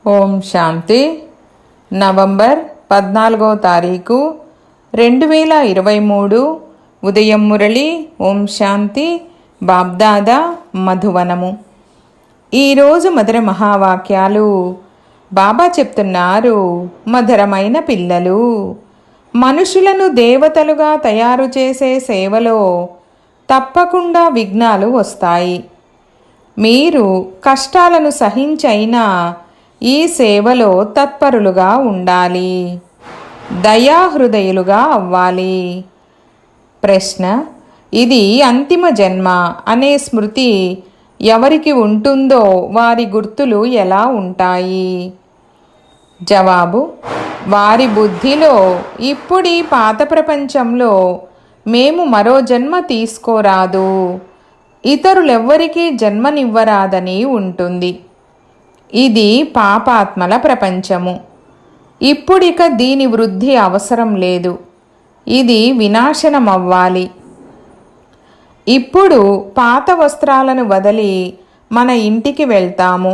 ఓం శాంతి. November 14వ తారీఖు 2023 ఉదయం మురళి. ఓం శాంతి. బాబ్దాదా మధువనము. ఈరోజు మధుర మహావాక్యాలు. బాబా చెప్తున్నారు, మధురమైన పిల్లలు, మనుషులను దేవతలుగా తయారు చేసే సేవలో తప్పకుండా విఘ్నాలు వస్తాయి. మీరు కష్టాలను సహించైనా ఈ సేవలో తత్పరులుగా ఉండాలి, దయాహృదయులుగా అవ్వాలి. ప్రశ్న: ఇది అంతిమ జన్మ అనే స్మృతి ఎవరికి ఉంటుందో వారి గుర్తులు ఎలా ఉంటాయి? జవాబు: వారి బుద్ధిలో ఇప్పుడీ పాత ప్రపంచంలో మేము మరో జన్మ తీసుకోరాదు, ఇతరులెవ్వరికీ జన్మనివ్వరాదని ఉంటుంది. ఇది పాపాత్మల ప్రపంచము. ఇప్పుడిక దీని వృద్ధి అవసరం లేదు, ఇది వినాశనమవ్వాలి. ఇప్పుడు పాత వస్త్రాలను వదిలి మన ఇంటికి వెళ్తాము.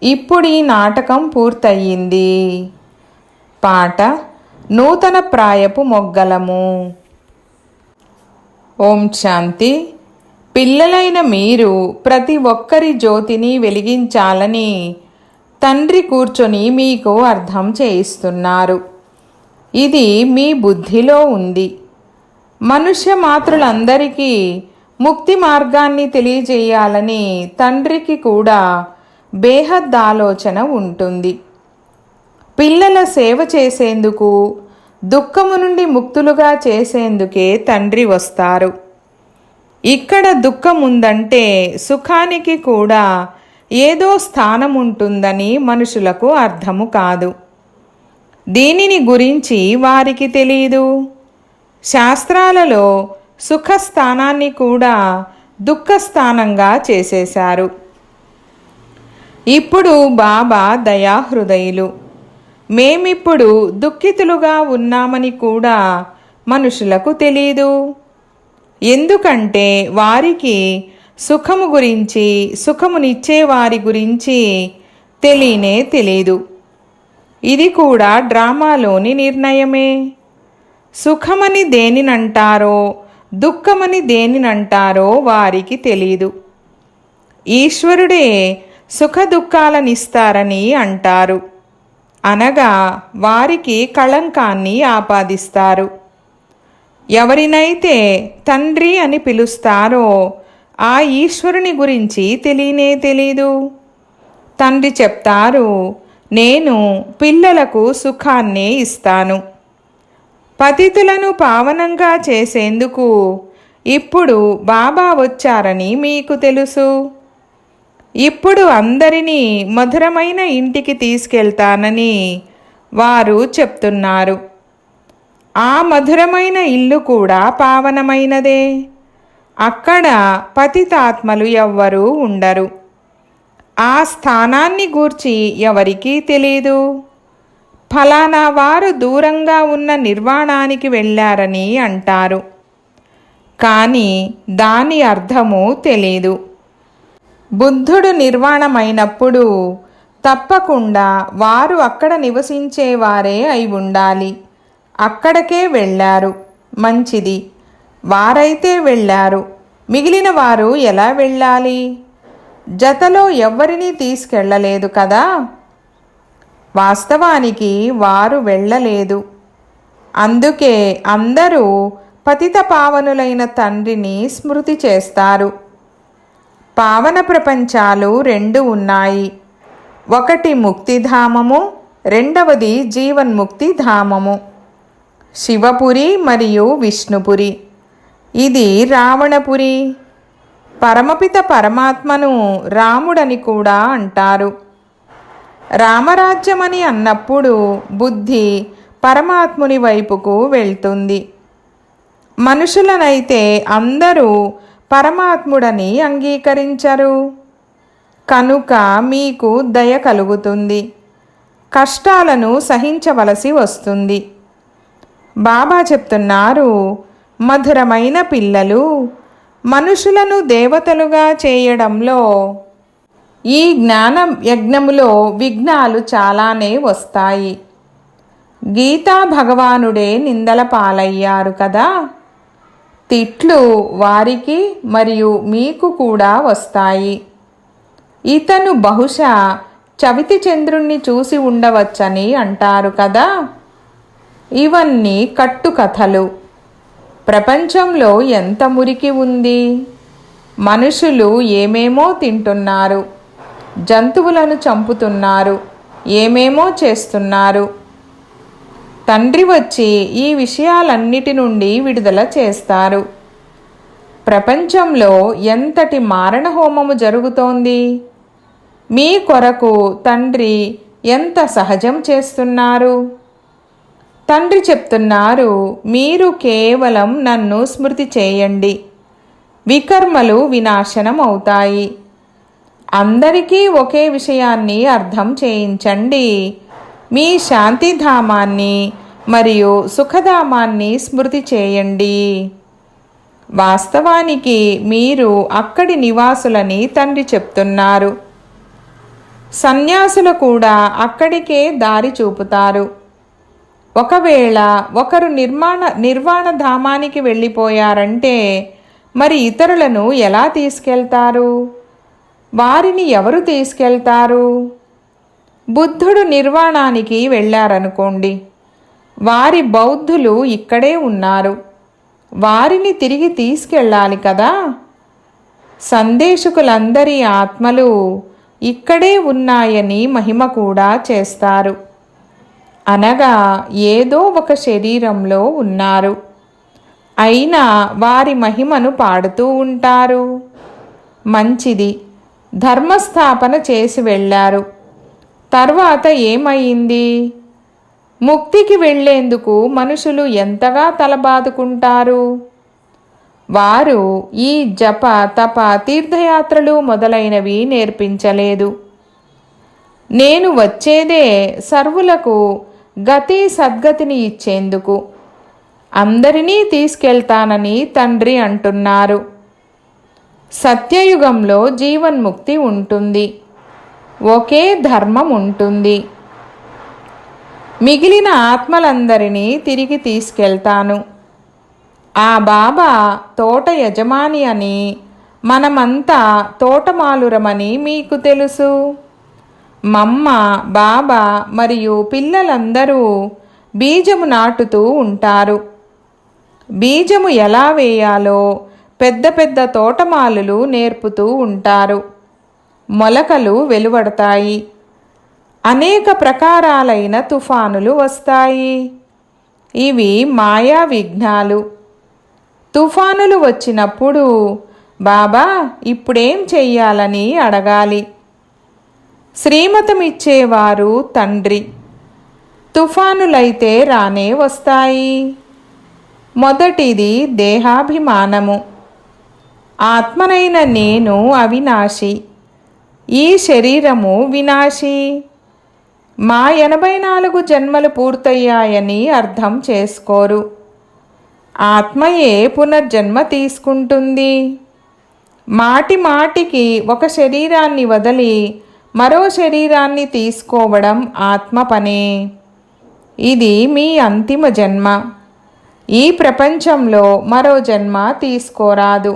ఇప్పుడు ఈ నాటకం పూర్తయింది. పాట: నూతన ప్రాయపు మొగ్గలము. ఓం శాంతి. పిల్లలైన మీరు ప్రతి ఒక్కరి జ్యోతిని వెలిగించాలని తండ్రి కూర్చొని మీకు అర్థం చేయిస్తున్నారు. ఇది మీ బుద్ధిలో ఉంది. మనుష్య మాతృలందరికీ ముక్తి మార్గాన్ని తెలియజేయాలని తండ్రికి కూడా బేహద్ ఆలోచన ఉంటుంది. పిల్లల సేవ చేసేందుకు, దుఃఖము నుండి ముక్తులుగా చేసేందుకే తండ్రి వస్తారు. ఇక్కడ దుఃఖం ఉందంటే సుఖానికి కూడా ఏదో స్థానం ఉంటుందని మనుషులకు అర్థము కాదు. దీనిని గురించి వారికి తెలియదు. శాస్త్రాలలో సుఖస్థానాన్ని కూడా దుఃఖస్థానంగా చేసేశారు. ఇప్పుడు బాబా దయాహృదయులు. మేమిప్పుడు దుఃఖితులుగా ఉన్నామని కూడా మనుషులకు తెలీదు. ఎందుకంటే వారికి సుఖము గురించి, సుఖమునిచ్చే వారి గురించి తెలియనే తెలీదు. ఇది కూడా డ్రామాలోని నిర్ణయమే. సుఖమని దేనినంటారో, దుఃఖమని దేనినంటారో వారికి తెలీదు. ఈశ్వరుడే సుఖ దుఃఖాలనిస్తారని అంటారు, అనగా వారికి కళంకాన్ని ఆపాదిస్తారు. ఎవరినైతే తండ్రి అని పిలుస్తారో ఆ ఈశ్వరుని గురించి తెలియనే తెలీదు. తండ్రి చెప్తారు, నేను పిల్లలకు సుఖాన్నే ఇస్తాను. పతితులను పావనంగా చేసేందుకు ఇప్పుడు బాబా వచ్చారని మీకు తెలుసు. ఇప్పుడు అందరినీ మధురమైన ఇంటికి తీసుకెళ్తానని వారు చెప్తున్నారు. ఆ మధురమైన ఇల్లు కూడా పావనమైనదే. అక్కడ పతితాత్మలు ఎవ్వరూ ఉండరు. ఆ స్థానాన్ని గూర్చి ఎవరికీ తెలీదు. ఫలానా వారు దూరంగా ఉన్న నిర్వాణానికి వెళ్ళారని అంటారు, కానీ దాని అర్థము తెలీదు. బుద్ధుడు నిర్వాణమైనప్పుడు తప్పకుండా వారు అక్కడ నివసించేవారే అయి ఉండాలి. అక్కడికే వెళ్ళారు, మంచిది. వారైతే వెళ్ళారు, మిగిలిన వారు ఎలా వెళ్ళాలి? జతలో ఎవ్వరినీ తీసుకెళ్ళలేదు కదా. వాస్తవానికి వారు వెళ్ళలేదు. అందుకే అందరూ పతిత పావనులైన తండ్రిని స్మృతి చేస్తారు. పావన ప్రపంచాలు రెండు ఉన్నాయి. ఒకటి ముక్తిధామము, రెండవది జీవన్ముక్తి ధామము. శివపురి మరియు విష్ణుపురి. ఇది రావణపురి. పరమపిత పరమాత్మను రాముడని కూడా అంటారు. రామరాజ్యమని అన్నప్పుడు బుద్ధి పరమాత్ముని వైపుకు వెళ్తుంది. మనుషులనైతే అందరూ పరమాత్ముడని అంగీకరించరు. కనుక మీకు దయ కలుగుతుంది, కష్టాలను సహించవలసి వస్తుంది. బాబా చెప్తున్నారు, మధురమైన పిల్లలు, మనుషులను దేవతలుగా చేయడంలో ఈ జ్ఞాన యజ్ఞములో విఘ్నాలు చాలానే వస్తాయి. గీతా భగవానుడే నిందల పాలయ్యారు కదా. తిట్లు వారికి మరియు మీకు కూడా వస్తాయి. ఇతను బహుశా చవితి చంద్రుణ్ణి చూసి ఉండవచ్చని అంటారు కదా. ఇవన్నీ కట్టుకథలు. ప్రపంచంలో ఎంత మురికి ఉంది. మనుషులు ఏమేమో తింటున్నారు, జంతువులను చంపుతున్నారు, ఏమేమో చేస్తున్నారు. తండ్రి వచ్చి ఈ విషయాలన్నిటి నుండి విడుదల చేస్తారు. ప్రపంచంలో ఎంతటి మారణ హోమము జరుగుతోంది. మీ కొరకు తండ్రి ఎంత సహజం చేస్తున్నారు. తండ్రి చెప్తున్నారు, మీరు కేవలం నన్ను స్మృతి చేయండి, వికర్మలు వినాశనం అవుతాయి. అందరికీ ఒకే విషయాన్ని అర్థం చేయించండి. మీ శాంతిధామాన్ని మరియు సుఖధామాన్ని స్మృతి చేయండి. వాస్తవానికి మీరు అక్కడి నివాసులని తండ్రి చెప్తున్నారు. సన్యాసులు కూడా అక్కడికే దారి చూపుతారు. ఒకవేళ ఒకరు నిర్వాణ ధామానికి వెళ్ళిపోయారంటే మరి ఇతరులను ఎలా తీసుకెళ్తారు? వారిని ఎవరు తీసుకెళ్తారు? బుద్ధుడు నిర్వాణానికి వెళ్ళారనుకోండి, వారి బౌద్ధులు ఇక్కడే ఉన్నారు. వారిని తిరిగి తీసుకెళ్ళాలి కదా. సందేశకులందరి ఆత్మలు ఇక్కడే ఉన్నాయని మహిమ కూడా చేస్తారు. అనగా ఏదో ఒక శరీరంలో ఉన్నారు, అయినా వారి మహిమను పాడుతూ ఉంటారు. మంచిది, ధర్మస్థాపన చేసి వెళ్ళారు. తర్వాత ఏమైంది? ముక్తికి వెళ్ళేందుకు మనుషులు ఎంతగా తలబాదుకుంటారు. వారు ఈ జప తప తీర్థయాత్రలు మొదలైనవి నేర్పించలేదు. నేను వచ్చేదే సర్వులకు గతి సద్గతిని ఇచ్చేందుకు. అందరినీ తీసుకెళ్తానని తండ్రి అంటున్నారు. సత్యయుగంలో జీవన్ముక్తి ఉంటుంది. ఒకే ధర్మం ఉంటుంది. మిగిలిన ఆత్మలందరినీ తిరిగి తీసుకెళ్తాను. ఆ బాబా తోట యజమాని అని, మనమంతా తోటమాలురమని మీకు తెలుసు. మమ్మ, బాబా మరియు పిల్లలందరూ బీజము నాటుతూ ఉంటారు. బీజము ఎలా వేయాలో పెద్ద పెద్ద తోటమాలులు నేర్పుతూ ఉంటారు. మొలకలు వెలువడతాయి. అనేక ప్రకారాలైన తుఫానులు వస్తాయి. ఇవి మాయా విఘ్నాలు. తుఫానులు వచ్చినప్పుడు బాబా ఇప్పుడేం చెయ్యాలని అడగాలి. శ్రీమతమిచ్చేవారు తండ్రి. తుఫానులైతే రానే వస్తాయి. మొదటిది దేహాభిమానము. ఆత్మనైన నేను అవినాశి, ఈ శరీరము వినాశి. మా 84 జన్మలు పూర్తయ్యాయని అర్థం చేసుకోరు. ఆత్మయే పునర్జన్మ తీసుకుంటుంది. మాటి మాటికి ఒక శరీరాన్ని వదిలి మరో శరీరాన్ని తీసుకోవడం ఆత్మ పనే. ఇది మీ అంతిమ జన్మ. ఈ ప్రపంచంలో మరో జన్మ తీసుకోరాదు.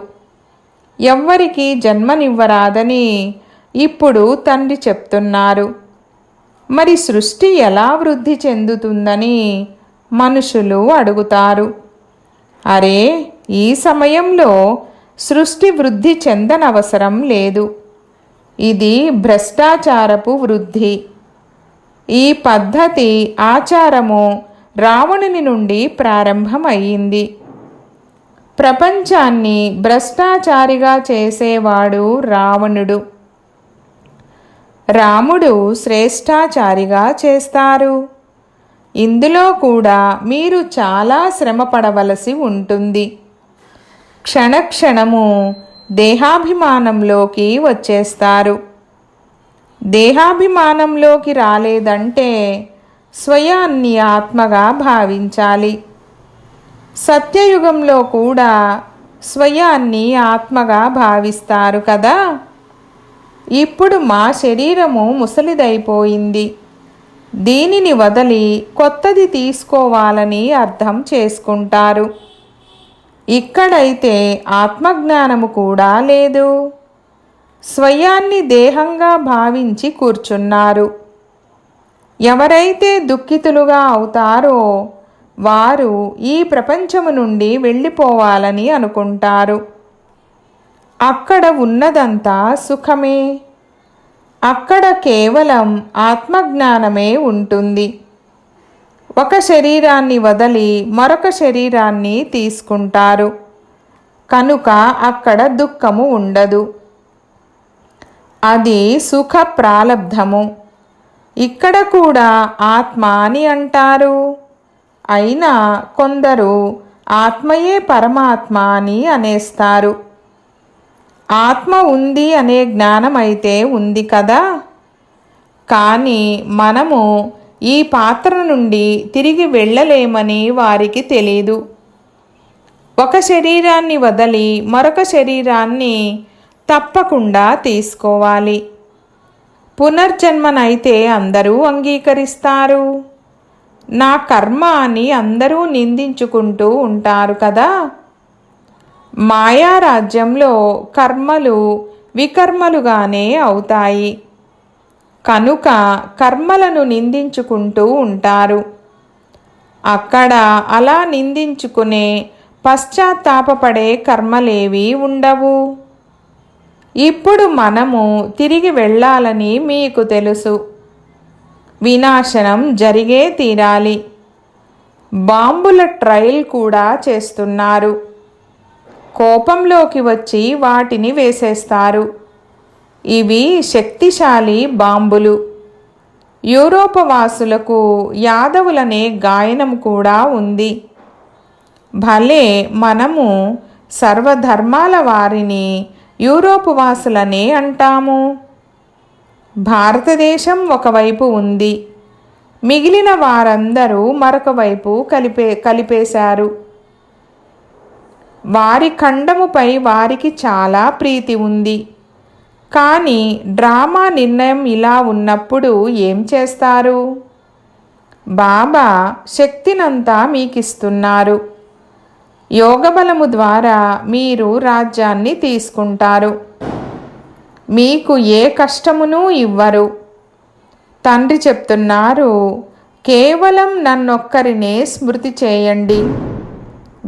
ఎవ్వరికి జన్మనివ్వరాదని ఇప్పుడు తండ్రి చెప్తున్నారు. మరి సృష్టి ఎలా వృద్ధి చెందుతుందని మనుషులు అడుగుతారు. అరే, ఈ సమయంలో సృష్టి వృద్ధి చెందనవసరం లేదు. ఇది భ్రష్టాచారపు వృద్ధి. ఈ పద్ధతి ఆచారము రావణుని నుండి ప్రారంభమయ్యింది. ప్రపంచాన్ని భ్రష్టాచారిగా చేసేవాడు రావణుడు. రాముడు శ్రేష్టాచారిగా చేస్తారు. ఇందులో కూడా మీరు చాలా శ్రమ పడవలసి ఉంటుంది. క్షణక్షణము దేహాభిమానంలోకి వచ్చేస్తారు. దేహాభిమానంలోకి రాలేదంటే స్వయాన్ని ఆత్మగా భావించాలి. సత్యయుగంలో కూడా స్వయాన్ని ఆత్మగా భావిస్తారు కదా. ఇప్పుడు మా శరీరము ముసలిదైపోయింది, దీనిని వదిలి కొత్తది తీసుకోవాలని అర్థం చేసుకుంటారు. ఇక్కడైతే ఆత్మజ్ఞానము కూడా లేదు. స్వయాన్ని దేహంగా భావించి కూర్చున్నారు. ఎవరైతే దుఃఖితులుగా అవుతారో వారు ఈ ప్రపంచము నుండి వెళ్ళిపోవాలని అనుకుంటారు. అక్కడ ఉన్నదంతా సుఖమే. అక్కడ కేవలం ఆత్మజ్ఞానమే ఉంటుంది. ఒక శరీరాన్ని వదిలి మరొక శరీరాన్ని తీసుకుంటారు కనుక అక్కడ దుఃఖము ఉండదు. అది సుఖ ప్రాలబ్ధము. ఇక్కడ కూడా ఆత్మ అని అంటారు. అయినా కొందరు ఆత్మయే పరమాత్మ అని అనేస్తారు. ఆత్మ ఉంది అనే జ్ఞానం అయితే ఉంది కదా, కానీ మనము ఈ పాత్ర నుండి తిరిగి వెళ్ళలేమని వారికి తెలీదు. ఒక శరీరాన్ని వదిలి మరొక శరీరాన్ని తప్పకుండా తీసుకోవాలి. పునర్జన్మనైతే అందరూ అంగీకరిస్తారు. నా కర్మ అని అందరూ నిందించుకుంటూ ఉంటారు కదా. మాయారాజ్యంలో కర్మలు వికర్మలుగానే అవుతాయి కనుక కర్మలను నిందించుకుంటూ ఉంటారు. అక్కడ అలా నిందించుకునే పశ్చాత్తాపపడే కర్మలేవీ ఉండవు. ఇప్పుడు మనము తిరిగి వెళ్ళాలని మీకు తెలుసు. వినాశనం జరిగే తీరాలి. బాంబుల ట్రయల్ కూడా చేస్తున్నారు. కోపంలోకి వచ్చి వాటిని వేసేస్తారు. ఇవి శక్తిశాలి బాంబులు. యూరోపవాసులకు యాదవులనే గాయనం కూడా ఉంది. భలే, మనము సర్వధర్మాల వారిని యూరోపు వాసులనే అంటాము. భారతదేశం ఒకవైపు ఉంది, మిగిలిన వారందరూ మరొక వైపు కలిపేశారు. వారి ఖండముపై వారికి చాలా ప్రీతి ఉంది. కానీ డ్రామా నిర్ణయం ఇలా ఉన్నప్పుడు ఏం చేస్తారు? బాబా శక్తినంతా మీకిస్తున్నారు. యోగబలము ద్వారా మీరు రాజ్యాన్ని తీసుకుంటారు. మీకు ఏ కష్టమును ఇవ్వరు. తండ్రి చెప్తున్నారు, కేవలం నన్నొక్కరినే స్మృతి చేయండి,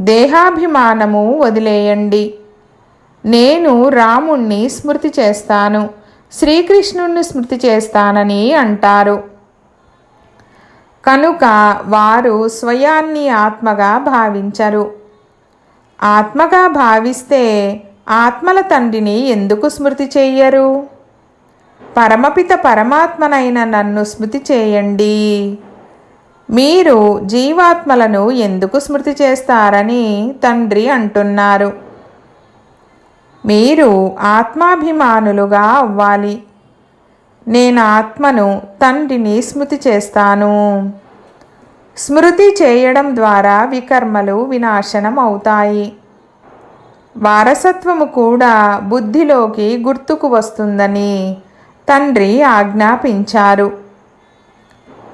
దేహాభిమానము వదిలేయండి. నేను రాముణ్ణి స్మృతి చేస్తాను, శ్రీకృష్ణుణ్ణి స్మృతి చేస్తానని అంటారు. కనుక వారు స్వయాన్ని ఆత్మగా భావించరు. ఆత్మగా భావిస్తే ఆత్మల తండ్రిని ఎందుకు స్మృతి చెయ్యరు? పరమపిత పరమాత్మనైన నన్ను స్మృతి చేయండి. మీరు జీవాత్మలను ఎందుకు స్మృతి చేస్తారని తండ్రి అంటున్నారు. మీరు ఆత్మాభిమానులుగా అవ్వాలి. నేను ఆత్మను, తండ్రిని స్మృతి చేస్తాను. స్మృతి చేయడం ద్వారా వికర్మలు వినాశనం అవుతాయి. వారసత్వము కూడా బుద్ధిలోకి గుర్తుకు వస్తుందని తండ్రి ఆజ్ఞాపించారు.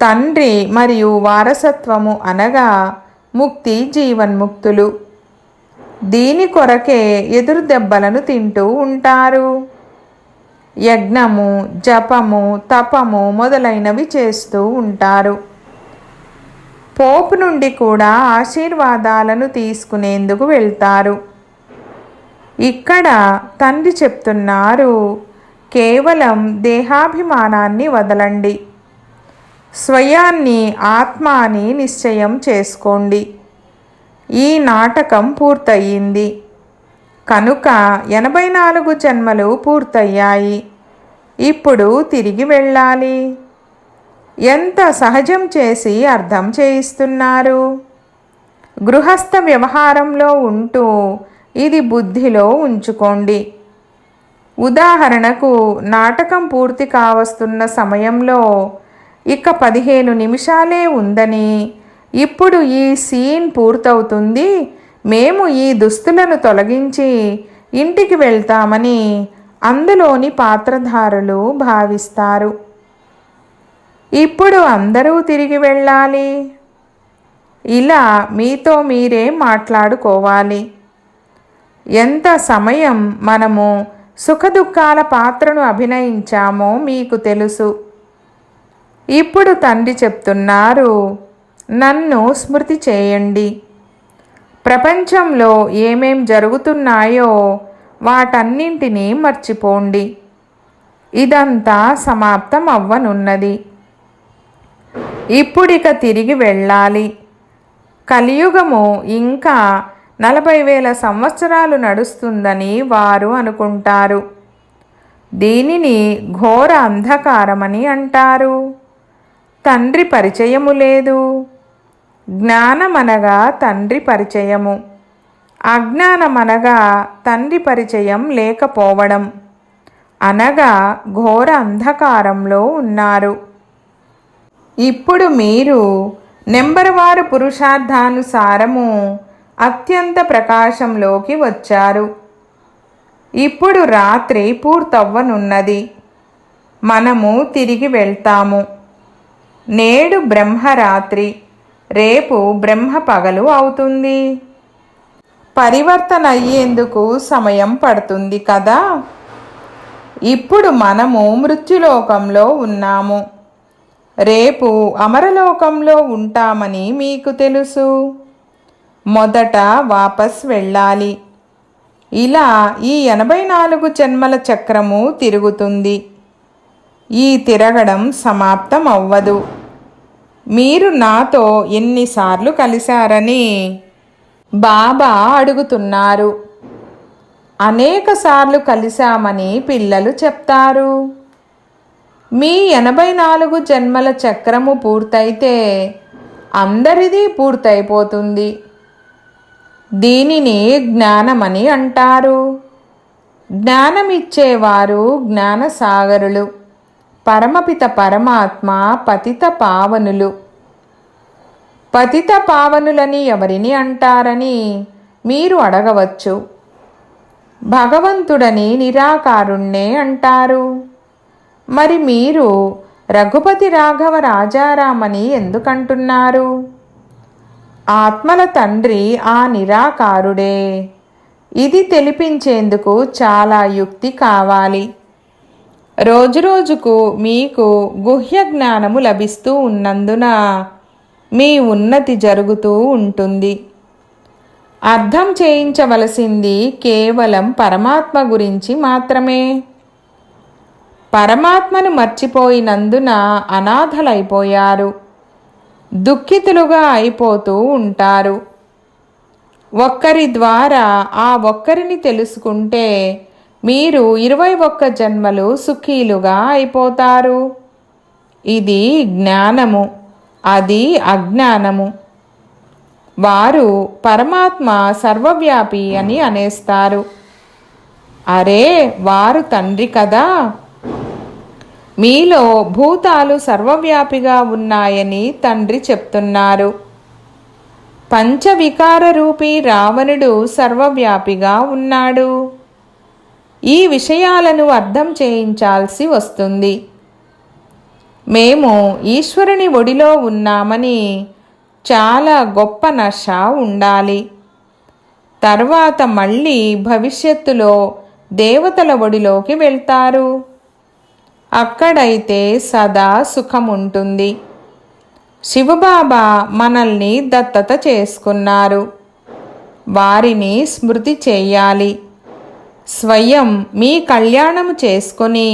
తండ్రి మరియు వారసత్వము అనగా ముక్తి, జీవన్ముక్తులు. దీని కొరకే ఎదురు దెబ్బలను తింటూ ఉంటారు. యజ్ఞము, జపము, తపము మొదలైనవి చేస్తూ ఉంటారు. పోపు నుండి కూడా ఆశీర్వాదాలను తీసుకునేందుకు వెళ్తారు. ఇక్కడ తండ్రి చెప్తున్నారు, కేవలం దేహాభిమానాన్ని వదలండి, స్వయాన్ని ఆత్మ అని నిశ్చయం చేసుకోండి. ఈ నాటకం పూర్తయింది కనుక 84 జన్మలు పూర్తయ్యాయి. ఇప్పుడు తిరిగి వెళ్ళాలి. ఎంత సహజం చేసి అర్థం చేయిస్తున్నారు. గృహస్థ వ్యవహారంలో ఉంటూ ఇది బుద్ధిలో ఉంచుకోండి. ఉదాహరణకు నాటకం పూర్తి కావస్తున్న సమయంలో ఇక 15 నిమిషాలే ఉందని, ఇప్పుడు ఈ సీన్ పూర్తవుతుంది, మేము ఈ దుస్తులను తొలగించి ఇంటికి వెళ్తామని అందులోని పాత్రధారులు భావిస్తారు. ఇప్పుడు అందరూ తిరిగి వెళ్ళాలి. ఇలా మీతో మీరే మాట్లాడుకోవాలి. ఎంత సమయం మనము సుఖదుఖాల పాత్రను అభినయించామో మీకు తెలుసు. ఇప్పుడు తండ్రి చెప్తున్నారు, నన్ను స్మృతి చేయండి. ప్రపంచంలో ఏమేం జరుగుతున్నాయో వాటన్నింటినీ మర్చిపోండి. ఇదంతా సమాప్తం అవ్వనున్నది. ఇప్పుడిక తిరిగి వెళ్ళాలి. కలియుగము ఇంకా 40,000 సంవత్సరాలు నడుస్తుందని వారు అనుకుంటారు. దీనిని ఘోర అంధకారమని అంటారు. తండ్రి పరిచయము లేదు. జ్ఞానమనగా తండ్రి పరిచయము, అజ్ఞానమనగా తండ్రి పరిచయం లేకపోవడం, అనగా ఘోర అంధకారంలో ఉన్నారు. ఇప్పుడు మీరు నెంబరువారు పురుషార్థానుసారము అత్యంత ప్రకాశంలోకి వచ్చారు. ఇప్పుడు రాత్రి పూర్తవ్వనున్నది. మనము తిరిగి వెళ్తాము. నేడు బ్రహ్మరాత్రి, రేపు బ్రహ్మ పగలు అవుతుంది. పరివర్తన అయ్యేందుకు సమయం పడుతుంది కదా. ఇప్పుడు మనము మృత్యులోకంలో ఉన్నాము. రేపు అమరలోకంలో ఉంటామని మీకు తెలుసు. మొదట వాపస్ వెళ్ళాలి. ఇలా ఈ 84 జన్మల చక్రము తిరుగుతుంది. ఈ తిరగడం సమాప్తం అవ్వదు. మీరు నాతో ఎన్నిసార్లు కలిశారని బాబా అడుగుతున్నారు. అనేకసార్లు కలిశామని పిల్లలు చెప్తారు. మీ 84 జన్మల చక్రము పూర్తయితే అందరిది పూర్తయిపోతుంది. దీనిని జ్ఞానమని అంటారు. జ్ఞానమిచ్చేవారు జ్ఞానసాగరులు, పరమపిత పరమాత్మ పతిత పావనులు. పతిత పావనులని ఎవరిని అంటారని మీరు అడగవచ్చు. భగవంతుడని నిరాకారుణ్ణే అంటారు. మరి మీరు రఘుపతి రాఘవ రాజారామని ఎందుకంటున్నారు? ఆత్మల తండ్రి ఆ నిరాకారుడే. ఇది తెలిపించేందుకు చాలా యుక్తి కావాలి. రోజురోజుకు మీకు గుహ్య జ్ఞానము లభిస్తూ ఉన్నందున మీ ఉన్నతి జరుగుతూ ఉంటుంది. అర్థం చేయించవలసింది కేవలం పరమాత్మ గురించి మాత్రమే. పరమాత్మను మర్చిపోయినందున అనాథలైపోయారు. దుఃఖితులుగా అయిపోతూ ఉంటారు. ఒక్కరి ద్వారా ఆ ఒక్కరిని తెలుసుకుంటే మీరు 21 జన్మలు సుఖీలుగా అయిపోతారు. ఇది జ్ఞానము, అది అజ్ఞానము. వారు పరమాత్మ సర్వవ్యాపి అని అనేస్తారు. అరే, వారు తండ్రి కదా. మీలో భూతాలు సర్వవ్యాపిగా ఉన్నాయని తండ్రి చెప్తున్నారు. పంచవికార రూపీ రావణుడు సర్వవ్యాపిగా ఉన్నాడు. ఈ విషయాలను అర్థం చేయించాల్సి వస్తుంది. మేము ఈశ్వరుని ఒడిలో ఉన్నామని చాలా గొప్ప నశ ఉండాలి. తర్వాత మళ్ళీ భవిష్యత్తులో దేవతల ఒడిలోకి వెళ్తారు. అక్కడైతే సదా సుఖముంటుంది. శివబాబా మనల్ని దత్తత చేసుకున్నారు. వారిని స్మృతి చేయాలి. స్వయం మీ కళ్యాణము చేసుకొని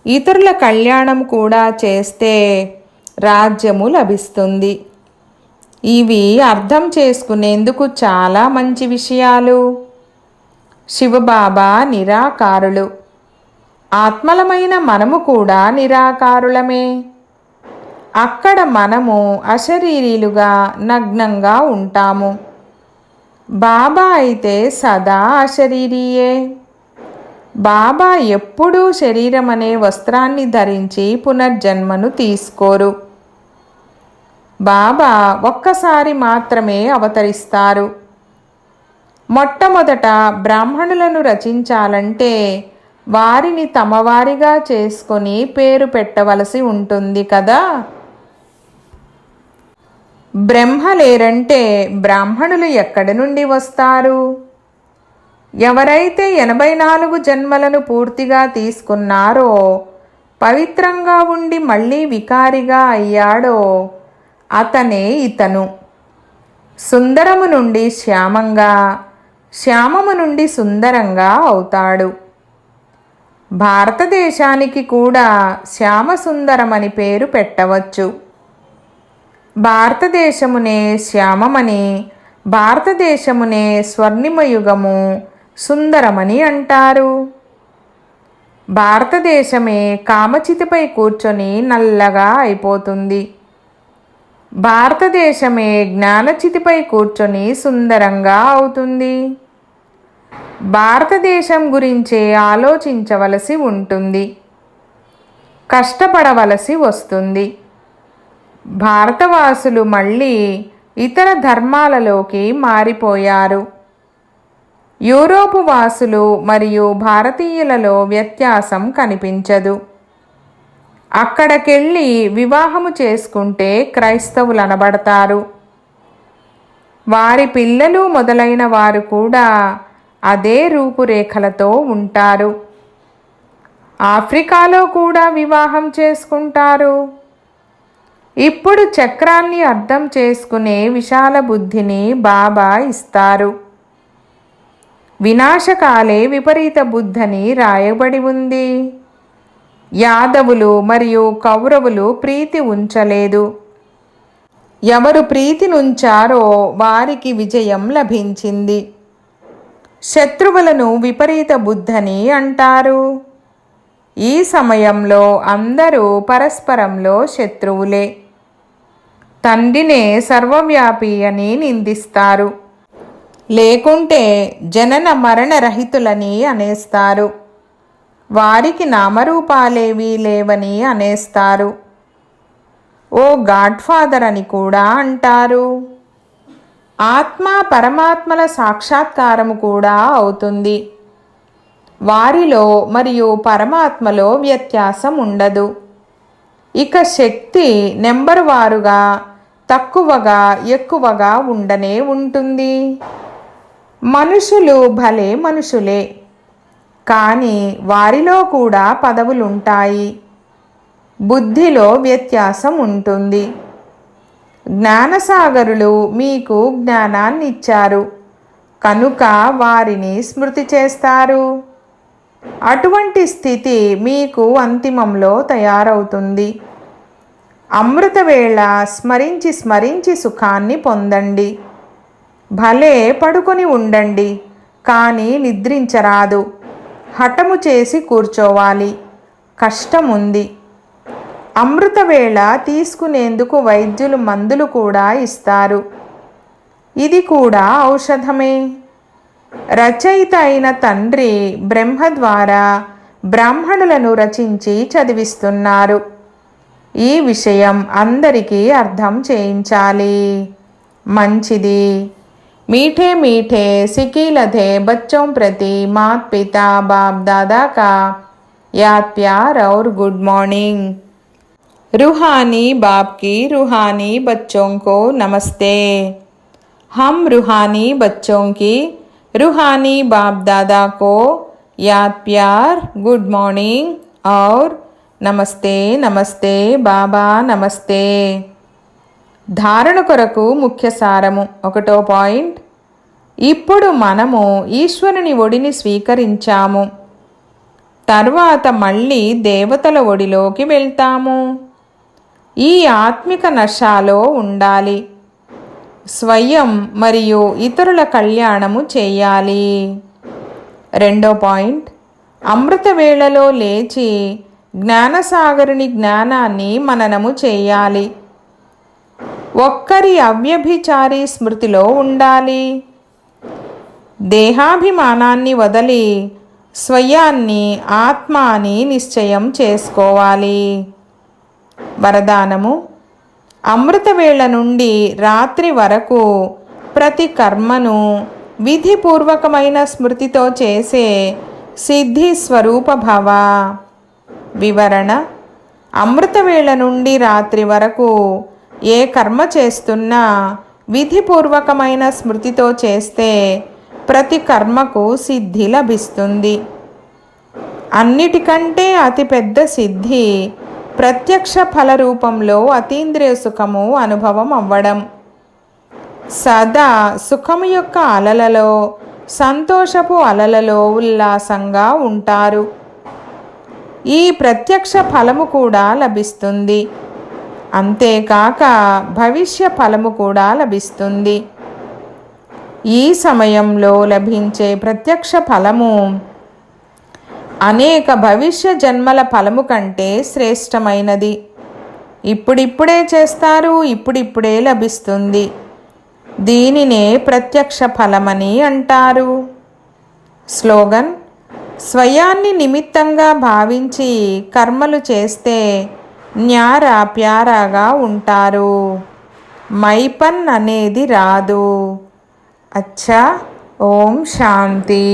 ఇతరుల కళ్యాణం కూడా చేస్తే రాజ్యము లభిస్తుంది. ఇవి అర్థం చేసుకునేందుకు చాలా మంచి విషయాలు. శివబాబా నిరాకారులు. ఆత్మలమైన మనము కూడా నిరాకారులమే. అక్కడ మనము అశరీరీలుగా నగ్నంగా ఉంటాము. బాబా అయితే సదా అశరీరియే. బాబా ఎప్పుడూ శరీరం అనే వస్త్రాన్ని ధరించి పునర్జన్మను తీసుకోరు. బాబా ఒక్కసారి మాత్రమే అవతరిస్తారు. మొట్టమొదట బ్రాహ్మణులను రచించాలంటే వారిని తమవారిగా చేసుకొని పేరు పెట్టవలసి ఉంటుంది కదా. బ్రహ్మ లేరంటే బ్రాహ్మణులు ఎక్కడి నుండి వస్తారు? ఎవరైతే 84 జన్మలను పూర్తిగా తీసుకున్నారో, పవిత్రంగా ఉండి మళ్ళీ వికారిగా అయ్యాడో అతనే ఇతను. సుందరము నుండి శ్యామంగా, శ్యామము నుండి సుందరంగా అవుతాడు. భారతదేశానికి కూడా శ్యామసుందరమని పేరు పెట్టవచ్చు. భారతదేశమునే శ్యామమని, భారతదేశమునే స్వర్ణిమయుగము సుందరమని అంటారు. భారతదేశమే కామచితిపై కూర్చొని నల్లగా అయిపోతుంది. భారతదేశమే జ్ఞానచితిపై కూర్చొని సుందరంగా అవుతుంది. భారతదేశం గురించే ఆలోచించవలసి ఉంటుంది, కష్టపడవలసి వస్తుంది. భారతవాసులు మళ్ళీ ఇతర ధర్మాలలోకి మారిపోయారు. యూరోపు వాసులు మరియు భారతీయులలో వ్యత్యాసం కనిపించదు. అక్కడికెళ్ళి వివాహము చేసుకుంటే క్రైస్తవులు అనబడతారు. వారి పిల్లలు మొదలైన వారు కూడా అదే రూపురేఖలతో ఉంటారు. ఆఫ్రికాలో కూడా వివాహం చేసుకుంటారు. ఇప్పుడు చక్రాన్ని అర్థం చేసుకునే విశాల బుద్ధిని బాబా ఇస్తారు. వినాశకాలే విపరీత బుద్ధని రాయబడి ఉంది. యాదవులు మరియు కౌరవులు ప్రీతి ఉంచలేదు. ఎవరు ప్రీతినుంచారో వారికి విజయం లభించింది. శత్రువులను విపరీత బుద్ధని అంటారు. ఈ సమయంలో అందరూ పరస్పరంలో శత్రువులే. తండ్రినే సర్వవ్యాపి అని నిందిస్తారు, లేకుంటే జనన మరణ రహితులని అనేస్తారు. వారికి నామరూపాలేవీ లేవని అనేస్తారు. ఓ గాడ్ ఫాదర్ అని కూడా అంటారు. ఆత్మ పరమాత్మల సాక్షాత్కారము కూడా అవుతుంది. వారిలో మరియు పరమాత్మలో వ్యత్యాసం ఉండదు. ఇక శక్తి నెంబరు వారుగా తక్కువగా ఎక్కువగా ఉండనే ఉంటుంది. మనుషులు భలే మనుషులే, కానీ వారిలో కూడా పదవులుంటాయి. బుద్ధిలో వ్యత్యాసం ఉంటుంది. జ్ఞానసాగరులు మీకు జ్ఞానాన్ని ఇచ్చారు కనుక వారిని స్మృతి చేస్తారు. అటువంటి స్థితి మీకు అంతిమంలో తయారవుతుంది. అమృతవేళ స్మరించి స్మరించి సుఖాన్ని పొందండి. భలే పడుకొని ఉండండి, కానీ నిద్రించరాదు. హఠము చేసి కూర్చోవాలి, కష్టముంది. అమృతవేళ తీసుకునేందుకు వైద్యులు మందులు కూడా ఇస్తారు. ఇది కూడా ఔషధమే. రచయిత అయిన తండ్రి బ్రహ్మ ద్వారా బ్రాహ్మణులను రచించి చదివిస్తున్నారు. ఈ విషయం అందరికీ అర్థం చేయించాలి. మంచిది. मीठे मीठे सिकीलधे बच्चों प्रति मात पिता बाप दादा का याद प्यार और गुड मॉर्निंग। रूहानी बाप की रूहानी बच्चों को नमस्ते। हम रूहानी बच्चों की रूहानी बाप दादा को याद प्यार गुड मॉर्निंग और నమస్తే నమస్తే బాబా నమస్తే. ధారణ కొరకు ముఖ్య సారము. 1వ పాయింట్. ఇప్పుడు మనము ఈశ్వరుని ఒడిని స్వీకరించాము. తర్వాత మళ్ళీ దేవతల ఒడిలోకి వెళ్తాము. ఈ ఆత్మిక నశాలో ఉండాలి. స్వయం మరియు ఇతరుల కళ్యాణము చేయాలి. 2వ పాయింట్. అమృత వేళలో లేచి జ్ఞానసాగరుని జ్ఞానాన్ని మననము చేయాలి. ఒక్కరి అవ్యభిచారి స్మృతిలో ఉండాలి. దేహాభిమానాన్ని వదిలి స్వయాన్ని ఆత్మ అని నిశ్చయం చేసుకోవాలి. వరదానము. అమృతవేళ నుండి రాత్రి వరకు ప్రతి కర్మను విధిపూర్వకమైన స్మృతితో చేసే సిద్ధి స్వరూప భవ. వివరణ: అమృతవేళ నుండి రాత్రి వరకు ఏ కర్మ చేస్తున్నా విధిపూర్వకమైన స్మృతితో చేస్తే ప్రతి కర్మకు సిద్ధి లభిస్తుంది. అన్నిటికంటే అతిపెద్ద సిద్ధి ప్రత్యక్ష ఫల రూపంలో అతీంద్రియ సుఖము అనుభవం అవ్వడం. సదా సుఖము యొక్క అలలలో, సంతోషపు అలలలో ఉల్లాసంగా ఉంటారు. ఈ ప్రత్యక్ష ఫలము కూడా లభిస్తుంది. అంతేకాక భవిష్య ఫలము కూడా లభిస్తుంది. ఈ సమయంలో లభించే ప్రత్యక్ష ఫలము అనేక భవిష్య జన్మల ఫలము కంటే శ్రేష్టమైనది. ఇప్పుడిప్పుడే చేస్తారు, ఇప్పుడిప్పుడే లభిస్తుంది. దీనినే ప్రత్యక్ష ఫలమని అంటారు. స్లోగన్: స్వయాన్ని నిమిత్తంగా భావించి కర్మలు చేస్తే న్యారా ప్యారాగా ఉంటారు. మైపన్ అనేది రాదు. అచ్చా. ఓం శాంతి.